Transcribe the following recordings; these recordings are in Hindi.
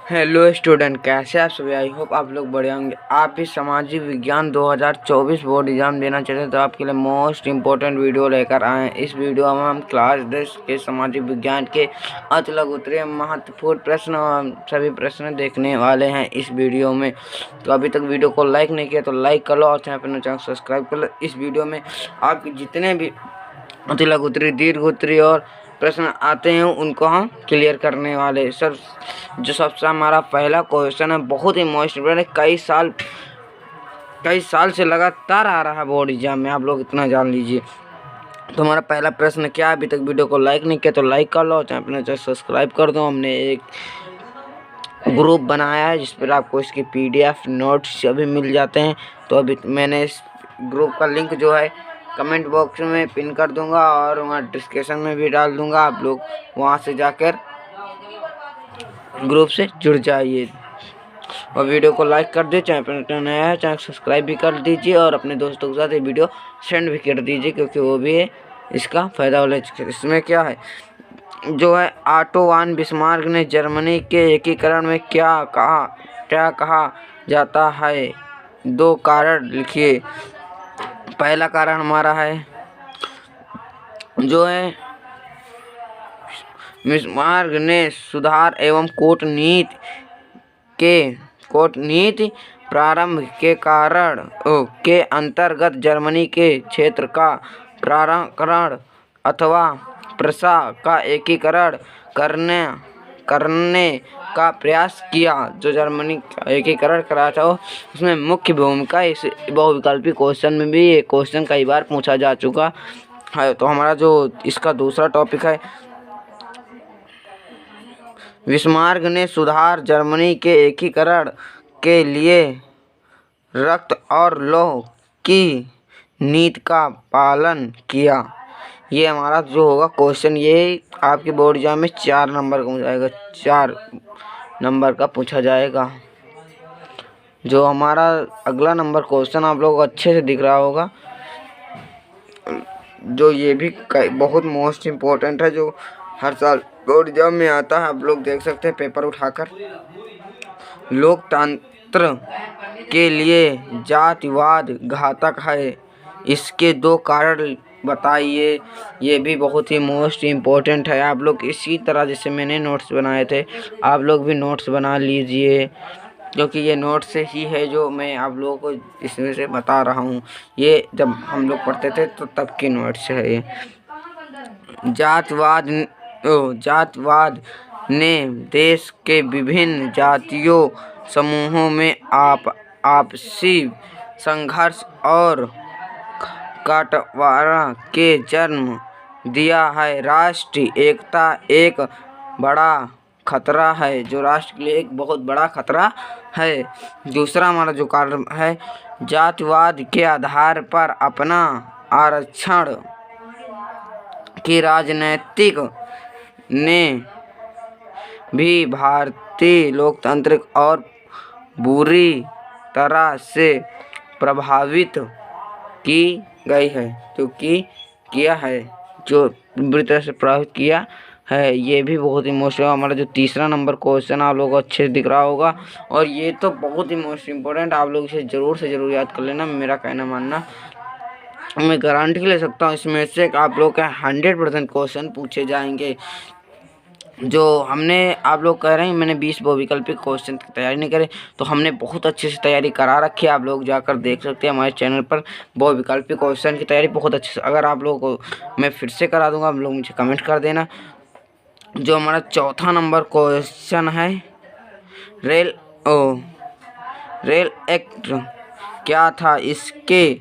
हेलो स्टूडेंट, कैसे आप सभी। आई होप आप लोग बढ़िया होंगे। आप भी सामाजिक विज्ञान 2024 बोर्ड एग्जाम देना चाहते हैं तो आपके लिए मोस्ट इम्पोर्टेंट वीडियो लेकर आए हैं। इस वीडियो में हम क्लास 10 के सामाजिक विज्ञान के अति लघु उत्तरीय महत्वपूर्ण प्रश्न और सभी प्रश्न देखने वाले हैं इस वीडियो में। तो अभी तक वीडियो को लाइक नहीं किया तो लाइक कर लो और चैनल सब्सक्राइब कर लो। इस वीडियो में आपके जितने भी अति लघु उत्तरीय, दीर्घ उत्तरीय और प्रश्न आते हैं उनको हम क्लियर करने वाले। सबसे हमारा पहला क्वेश्चन है, बहुत ही मोस्ट इम्पोर्टेंट, कई साल से लगातार आ रहा है बोर्ड एग्जाम में, आप लोग इतना जान लीजिए। तो हमारा पहला प्रश्न क्या है, अभी तक वीडियो को लाइक नहीं किया तो लाइक कर लो, चैनल सब्सक्राइब कर दो। हमने एक ग्रुप बनाया है जिस पर आपको इसके PDF नोट्स सभी मिल जाते हैं। तो अभी मैंने इस ग्रुप का लिंक जो है कमेंट बॉक्स में पिन कर दूंगा और वहाँ डिस्क्रिप्शन में भी डाल दूंगा। आप लोग वहाँ से जाकर ग्रुप से जुड़ जाइए और वीडियो को लाइक कर दीजिए। चैनल पर नया है चैनल सब्सक्राइब भी कर दीजिए और अपने दोस्तों के साथ ये वीडियो सेंड भी कर दीजिए क्योंकि वो भी इसका फ़ायदा वाला। इसमें क्या है जो है, ऑटो वन बिस्मार्क ने जर्मनी के एकीकरण में क्या कहा जाता है। दो कारण लिखिए। पहला कारण हमारा है जो है, बिस्मार्क ने सुधार एवं कूटनीति प्रारंभ के कारण के अंतर्गत जर्मनी के क्षेत्र का प्राकरण अथवा प्रशा का एकीकरण करने का प्रयास किया। जो जर्मनी का एकीकरण करा था उसमें मुख्य भूमिका, इस बहुविकल्पी क्वेश्चन में भी ये क्वेश्चन कई बार पूछा जा चुका है। तो हमारा जो इसका दूसरा टॉपिक है, बिस्मार्क ने सुधार जर्मनी के एकीकरण के लिए रक्त और लौह की नीति का पालन किया। ये हमारा जो होगा क्वेश्चन, ये आपके बोर्ड एग्जाम में 4 नंबर का जाएगा, 4 नंबर का पूछा जाएगा। जो हमारा अगला नंबर क्वेश्चन आप लोगों को अच्छे से दिख रहा होगा, जो ये भी बहुत मोस्ट इम्पोर्टेंट है, जो हर साल बोर्ड एग्जाम में आता है। आप लोग देख सकते हैं पेपर उठाकर। लोकतंत्र के लिए जातिवाद घातक है, इसके 2 कारण बताइए। ये भी बहुत ही मोस्ट इम्पोर्टेंट है। आप लोग इसी तरह जैसे मैंने नोट्स बनाए थे आप लोग भी नोट्स बना लीजिए क्योंकि ये नोट्स से ही है जो मैं आप लोगों को इसमें से बता रहा हूँ। ये जब हम लोग पढ़ते थे तो तब की नोट्स है ये। जातिवाद ने देश के विभिन्न जातियों समूहों में आपसी संघर्ष और बंटवारा के जन्म दिया है। राष्ट्रीय एकता एक बड़ा खतरा है, जो राष्ट्र के लिए एक बहुत बड़ा खतरा है। दूसरा हमारा जो कारण है, जातिवाद के आधार पर अपना आरक्षण की राजनीतिक ने भी भारतीय लोकतंत्र और बुरी तरह से प्रभावित की गई है, जो बुरी तरह से प्रभावित किया है। ये भी बहुत ही मोस्ट। हमारा जो तीसरा नंबर क्वेश्चन आप लोगों को अच्छे से दिख रहा होगा और ये तो बहुत ही मोस्ट इम्पोर्टेंट, आप लोग इसे ज़रूर से ज़रूर याद कर लेना। मेरा कहना मानना, मैं गारंटी ले सकता हूँ इसमें से आप लोग का 100% क्वेश्चन पूछे जाएंगे। जो हमने आप लोग कह रहे हैं मैंने 20 बहुविकल्पिक क्वेश्चन की तैयारी नहीं करी, तो हमने बहुत अच्छे से तैयारी करा रखी है। आप लोग जाकर देख सकते हैं हमारे चैनल पर बहुविकल्पिक क्वेश्चन की तैयारी बहुत अच्छे से। अगर आप लोगों को मैं फिर से करा दूंगा, आप लोग मुझे कमेंट कर देना। जो हमारा चौथा नंबर क्वेश्चन है, रेल एक्ट क्या था, इसके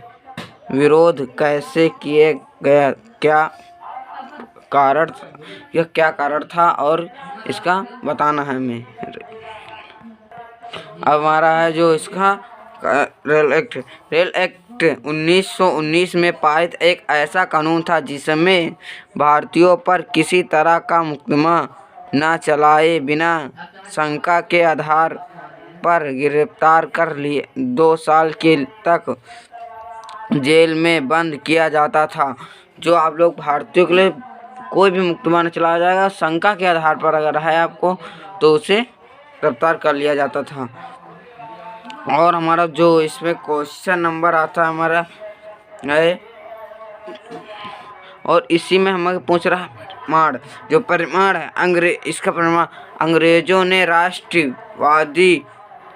विरोध कैसे किए गया, क्या कारण था और इसका बताना है हमें। अब हमारा है जो इसका रेल एक्ट 1919 में पारित एक ऐसा कानून था जिसमें भारतीयों पर किसी तरह का मुकदमा न चलाए बिना शंका के आधार पर गिरफ्तार कर लिए 2 साल के तक जेल में बंद किया जाता था। जो आप लोग भारतीयों के लिए कोई भी मुकदमा न चलाया जाएगा, शंका के आधार पर अगर है आपको तो उसे गिरफ्तार कर लिया जाता था। और हमारा जो इसमें क्वेश्चन नंबर आता है हमारा है, और इसी में हमें पूछ रहा है परिमाण। जो परिमाण है इसका परिमाण अंग्रेजों ने राष्ट्रवादी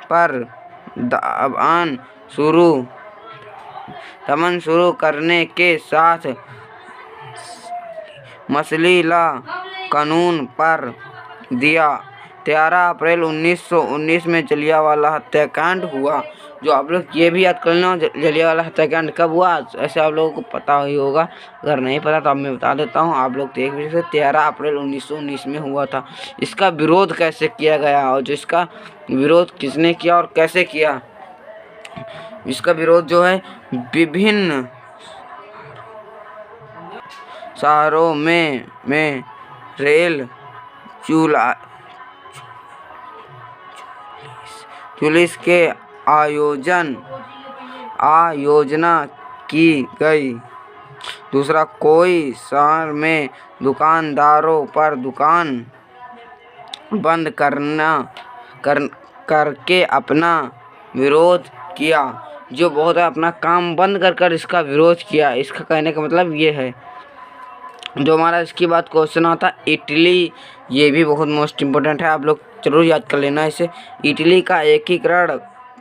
पर दमन शुरू करने के साथ मसलीला कानून पर दिया। 13 अप्रैल 1919 में जलियांवाला हत्याकांड हुआ। जो आप लोग ये भी याद कर लेना, जलियांवाला हत्याकांड कब हुआ, ऐसे आप लोगों को पता ही होगा। अगर नहीं पता तो अब मैं बता देता हूँ, आप लोग देख भी सकते। 13 अप्रैल 1919 में हुआ था। इसका विरोध कैसे किया गया और जो इसका विरोध किसने किया और कैसे किया, इसका विरोध जो है विभिन्न शहरों में रेल जुलूस के आयोजना की गई। दूसरा, कोई शहर में दुकानदारों पर दुकान बंद करके अपना विरोध किया। जो बहुत है अपना काम बंद कर इसका विरोध किया। इसका कहने का मतलब ये है। जो हमारा इसकी बात क्वेश्चन आता इटली, ये भी बहुत मोस्ट इम्पोर्टेंट है, आप लोग जरूर याद कर लेना इसे। इटली का एकीकरण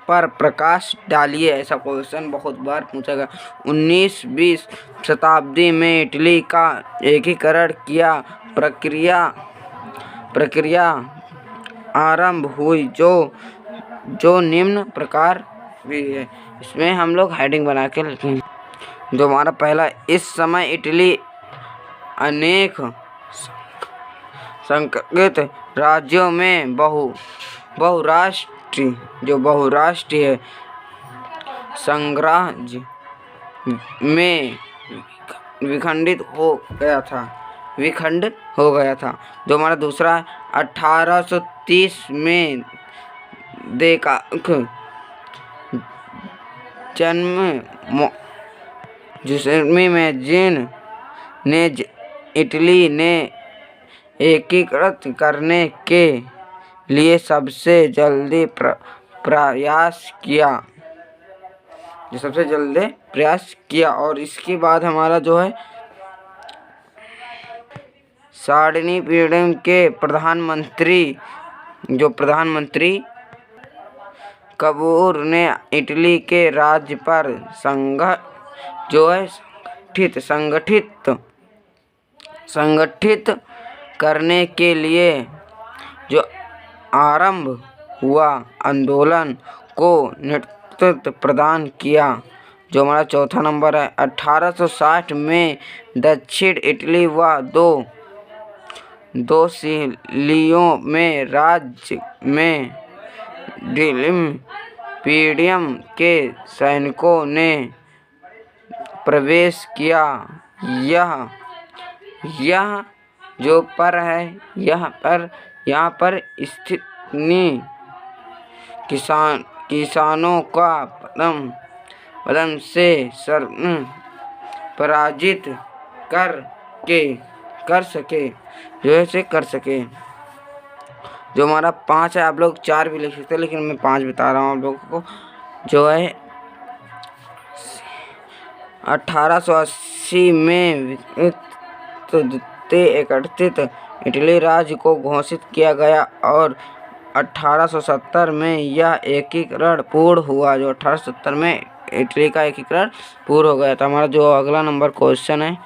पर प्रकाश डालिए, ऐसा क्वेश्चन बहुत बार पूछा गया। 19-20 शताब्दी में इटली का एकीकरण किया प्रक्रिया आरंभ हुई जो निम्न प्रकार भी है। इसमें हम लोग हेडिंग बना के लिखेंगे। जो हमारा पहला, इस समय इटली अनेक संघीय राज्यों में बहुराष्ट्रीय साम्राज्य में विखंडित हो गया था। जो हमारा दूसरा, 1830 में इटली ने एकीकृत करने के लिए सबसे जल्दी प्रयास किया। और इसके बाद हमारा जो है सार्डिनी पीढ़ी के प्रधानमंत्री कपूर ने इटली के राज्य पर संगठित करने के लिए जो आरंभ हुआ आंदोलन को नेतृत्व प्रदान किया। जो हमारा चौथा नंबर है, 1860 में दक्षिण इटली व दो सिसिलियों में राज्य में पीडियम के सैनिकों ने प्रवेश किया। यह जो पर है, यहाँ पर स्थित किसानों का पदम से पराजित कर सके। जो हमारा 5 है, आप लोग 4 भी लिख सकते हैं, लेकिन मैं 5 बता रहा हूँ आप लोगों को। जो है 1880 में एकत्रित इटली राज्य को घोषित किया गया और 1870 में यह एकीकरण पूर्ण हुआ। जो 1870 में इटली का एकीकरण पूर्ण हो गया था। हमारा जो अगला नंबर क्वेश्चन है,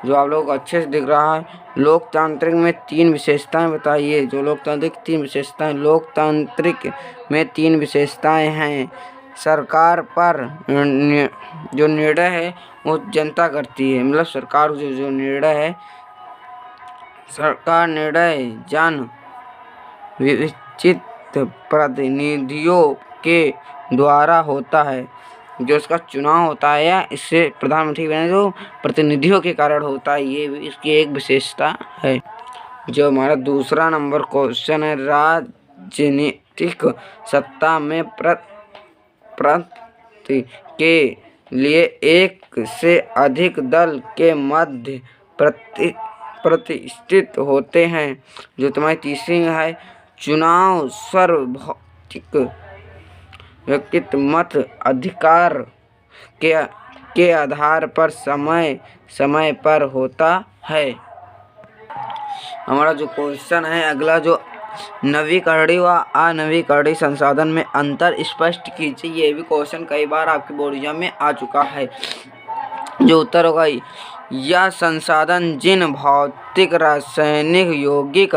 जो आप लोग अच्छे से दिख रहा है, लोकतांत्रिक में 3 विशेषताएं बताइए। जो लोकतांत्रिक 3 विशेषताएं, लोकतांत्रिक में 3 विशेषताएं हैं। सरकार पर जो निर्णय है वो जनता करती है, मतलब सरकार जो निर्णय है, सरकार निर्णय जन विचित प्रतिनिधियों के द्वारा होता है। जो इसका चुनाव होता है या इससे प्रधानमंत्री बने जो प्रतिनिधियों के कारण होता है, ये इसकी एक विशेषता है। जो हमारा दूसरा नंबर क्वेश्चन है, राजनीतिक सत्ता में प्राप्ति के लिए एक से अधिक दल के मध्य प्रतिष्ठित होते हैं। जो तुम्हारी तीसरी है, चुनाव सार्वभौमिक व्यक्तित्व मत अधिकार के आधार पर समय समय पर होता है। हमारा जो क्वेश्चन है अगला, जो नवीकरणीय व अनवीकरणीय संसाधन में अंतर स्पष्ट कीजिए। ये भी क्वेश्चन कई बार आपके बोर्ड एग्जाम में आ चुका है। जो उत्तर होगा, यह संसाधन जिन भौतिक, रासायनिक, यौगिक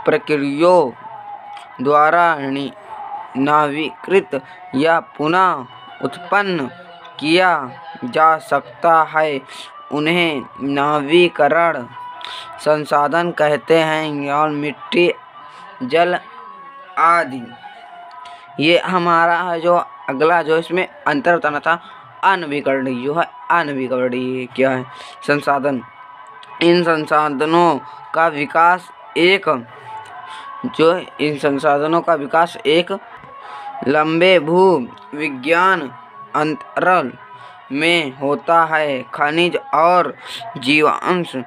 प्रक्रियाओं द्वारा नवीकृत या पुनः उत्पन्न किया जा सकता है उन्हें नवीकरण संसाधन कहते हैं, और मिट्टी, जल आदि। ये हमारा है जो अगला, जो इसमें अंतर बताना था, अनवीकरणीय। जो है अनवीकरणीय क्या है? संसाधन। इन संसाधनों का विकास एक लंबे भू विज्ञान अंतराल में होता है। खनिज और जीवाश्म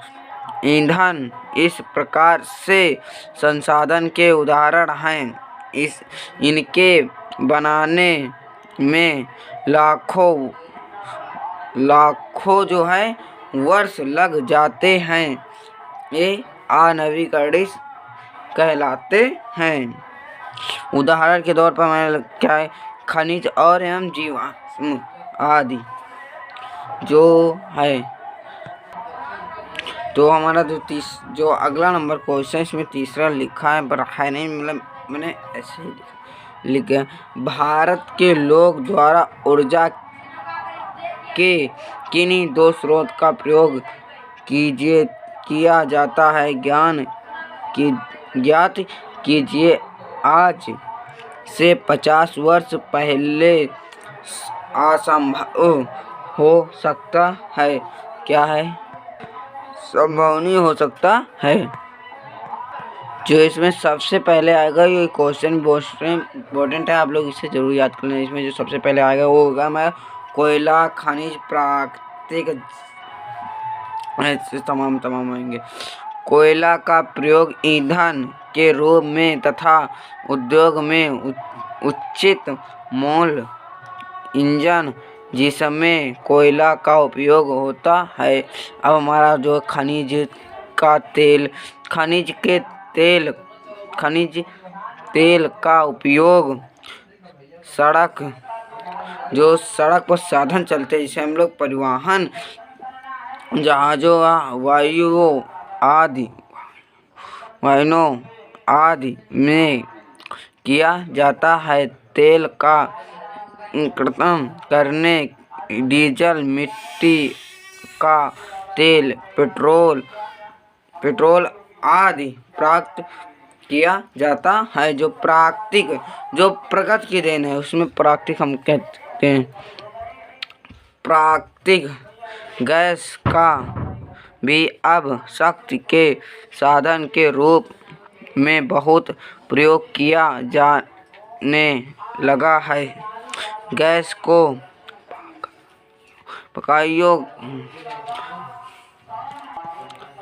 ईंधन इस प्रकार से संसाधन के उदाहरण हैं। इनके बनाने में लाखों जो है वर्ष लग जाते हैं। ये अनवीकरणीय कहलाते हैं। उदाहरण के तौर पर मैंने क्या है, खनिज और एवं जीवाश्म आदि जो है। तो हमारा जो अगला नंबर क्वेश्चन, इसमें तीसरा लिखा है पर है नहीं, मतलब मैंने ऐसे ही लिखा। भारत के लोग द्वारा ऊर्जा के किन्हीं दो स्रोत का प्रयोग किया जाता है, ज्ञात कीजिए। आज से 50 वर्ष पहले असंभव हो सकता है। क्या है? संभव नहीं हो सकता है। जो इसमें सबसे पहले आएगा, ये क्वेश्चन बहुत इम्पोर्टेंट है, आप लोग इसे जरूर याद कर लें। इसमें जो सबसे पहले आएगा वो होगा मैं कोयला, खनिज, प्राकृतिक, ऐसे तमाम आएंगे। कोयला का प्रयोग ईंधन के रूप में तथा उद्योग में उचित मूल इंजन जिसमें कोयला का उपयोग होता है। अब हमारा जो खनिज तेल का उपयोग सड़क पर साधन चलते हैं, जिसे हम लोग परिवहन, जहाजों, वाहनों आदि में किया जाता है। तेल का उत्पादन करने डीजल, मिट्टी का तेल, पेट्रोल आदि प्राप्त किया जाता है। जो प्रकृति की देन है, उसमें प्राकृतिक हम कहते हैं। प्राकृतिक गैस का भी अब शक्ति के साधन के रूप में बहुत प्रयोग किया जाने लगा है। गैस को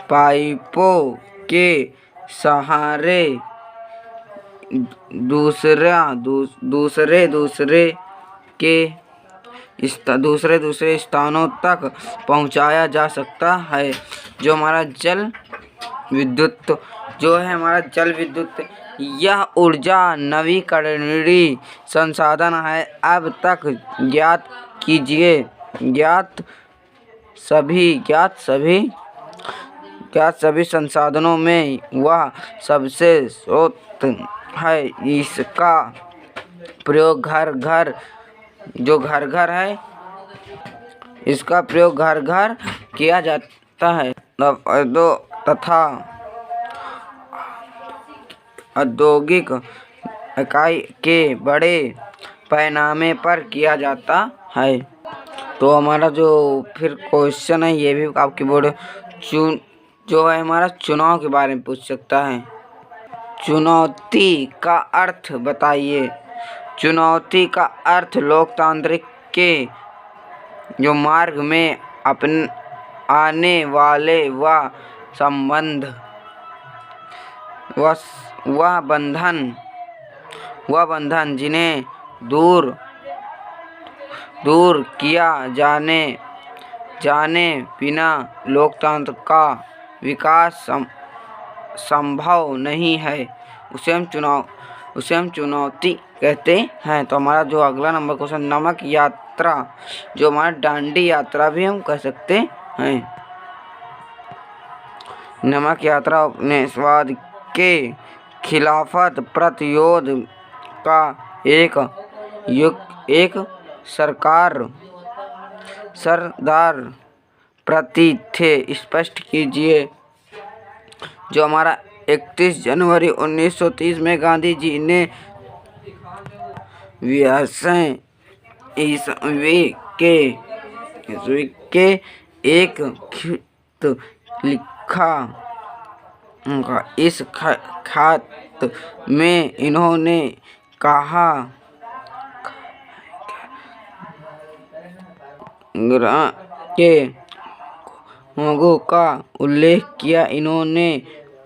पाइपों के सहारे दूसरे स्थानों तक पहुंचाया जा सकता है। जो हमारा जल विद्युत यह ऊर्जा नवीकरणीय संसाधन है। अब तक ज्ञात सभी संसाधनों में वह सबसे स्रोत है। इसका प्रयोग घर घर किया जाता है तथा औद्योगिक इकाई के बड़े पैमाने पर किया जाता है। तो हमारा जो फिर क्वेश्चन है, ये भी आपकी बोर्ड जो है हमारा चुनाव के बारे में पूछ सकता है। चुनौती का अर्थ बताइए। चुनौती का अर्थ लोकतांत्रिक के जो मार्ग में आने वाले व संबंध वह बंधन जिन्हें दूर किया जाने बिना लोकतंत्र का विकास संभव नहीं है, उसे हम चुनौती कहते हैं। तो हमारा जो अगला नंबर क्वेश्चन, नमक यात्रा, जो हमारा दांडी यात्रा भी हम कह सकते हैं। नमक यात्रा उपनिवेशवाद के खिलाफत प्रतिरोध का एक सरदार प्रतीक थे। स्पष्ट कीजिए। जो हमारा 31 जनवरी 1930 में गांधी जी ने 82 ईस्वी के एक खत लिखा। इस खत में इन्होंने कहा के मांगों का उल्लेख किया। इन्होंने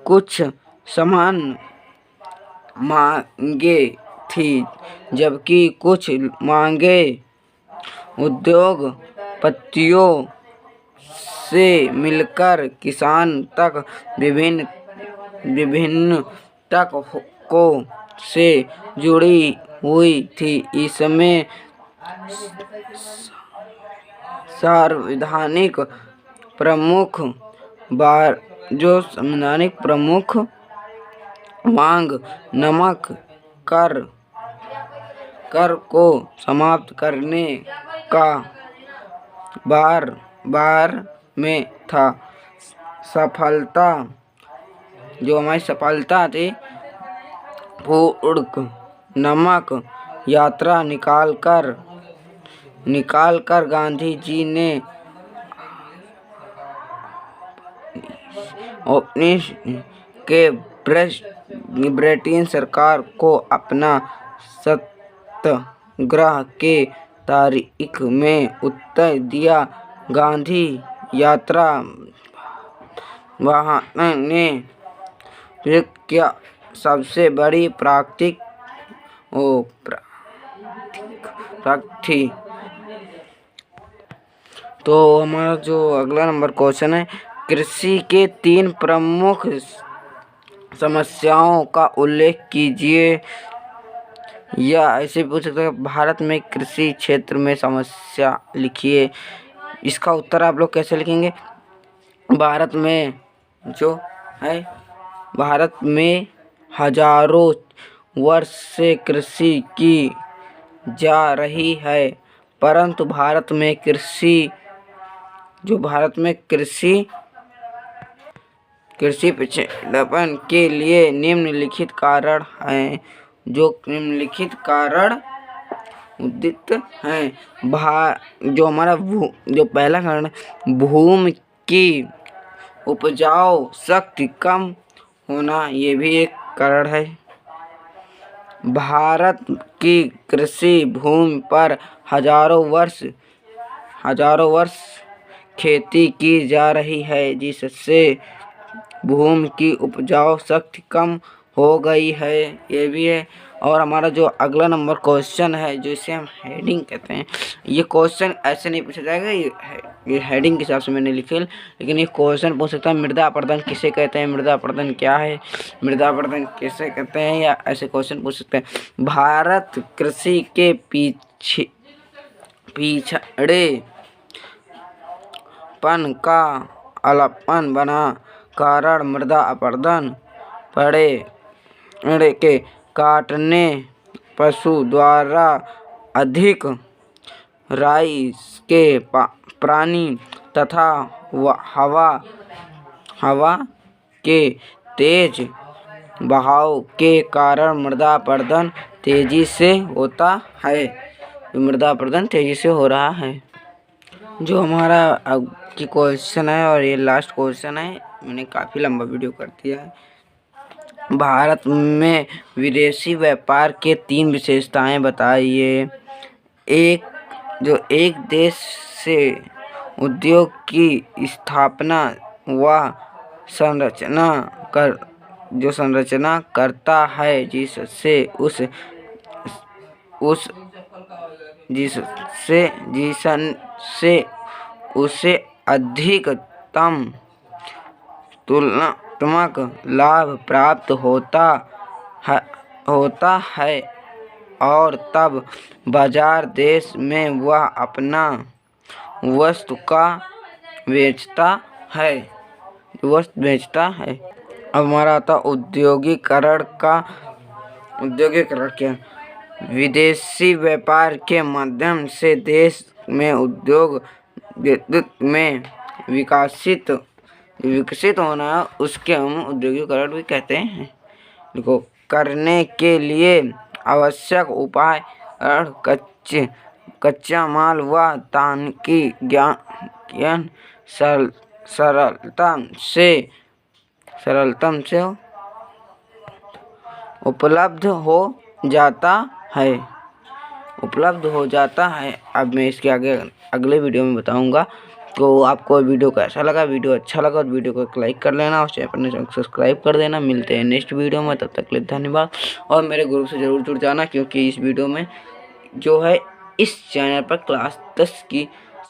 कुछ समान मांगे थी, जबकि कुछ मांगे उद्योगपतियों से मिलकर किसान तक विभिन्न तबकों से जुड़ी हुई थी। इसमें संवैधानिक प्रमुख मांग नमक कर को समाप्त करने का बार में था। जो हमारी सफलता थी, पूर्ण नमक यात्रा निकालकर गांधी जी ने के ब्रिटेन सरकार को अपना सत्याग्रह के तारीख में उत्तर दिया। गांधी यात्रा वाहन ने क्या सबसे बड़ी प्राकृतिक थी। तो हमारा जो अगला नंबर क्वेश्चन है, कृषि के 3 प्रमुख समस्याओं का उल्लेख कीजिए। या ऐसे पूछ सकते हैं, भारत में कृषि क्षेत्र में समस्या लिखिए। इसका उत्तर आप लोग कैसे लिखेंगे? भारत में हजारों वर्ष से कृषि की जा रही है, परंतु भारत में कृषि पिछड़ेपन के लिए निम्नलिखित कारण हैं। जो निम्नलिखित कारण उदित हैं। जो हमारा जो पहला कारण, भूमि की उपजाऊ शक्ति कम होना, ये भी एक कारण है। भारत की कृषि भूमि पर हजारों वर्ष खेती की जा रही है, जिससे भूमि की उपजाऊ शक्ति कम हो गई है, ये भी है। और हमारा जो अगला नंबर क्वेश्चन है, जिसे हम हेडिंग कहते हैं, ये क्वेश्चन ऐसे नहीं पूछा जाएगा, ये हेडिंग के हिसाब से मैंने लिखे, लेकिन ये क्वेश्चन पूछ सकता है, मृदा अपरदन किसे कहते हैं, मृदा अपरदन क्या है, मृदा अपरदन किसे कहते हैं, या ऐसे क्वेश्चन पूछ सकते हैं। भारत कृषि के पिछड़ेपन का अलपन बना कारण मृदा अपरदन, पेड़ के काटने, पशु द्वारा अधिक आय के प्राणी तथा हवा के तेज बहाव के कारण मृदा अपरदन तेजी से होता है। मृदा अपरदन तेजी से हो रहा है। जो हमारा अब की क्वेश्चन है, और ये लास्ट क्वेश्चन है, मैंने काफ़ी लंबा वीडियो कर दिया है। भारत में विदेशी व्यापार के 3 विशेषताएं बताइए। एक देश से उद्योग की स्थापना व संरचना कर जो संरचना करता है जिससे उसे अधिकतम तुलनात्मक लाभ प्राप्त होता है और तब बाजार देश में वह अपना वस्तु बेचता है। अब हमारा आता औद्योगिकरण क्या? विदेशी व्यापार के माध्यम से देश में उद्योग में विकसित होना, उसके हम औद्योगिकरण भी कहते हैं। देखो, करने के लिए आवश्यक उपाय कच्चा माल व तकनीकी ज्ञान सरलता से उपलब्ध हो जाता है। अब मैं इसके आगे अगले वीडियो में बताऊंगा। तो आपको वीडियो कैसा लगा? वीडियो अच्छा लगा तो वीडियो को लाइक कर लेना और चैनल को सब्सक्राइब कर देना। मिलते हैं नेक्स्ट वीडियो में, तब तक के लिए धन्यवाद। और मेरे ग्रुप से ज़रूर जुड़ जाना, क्योंकि इस वीडियो में जो है इस चैनल पर क्लास 10 की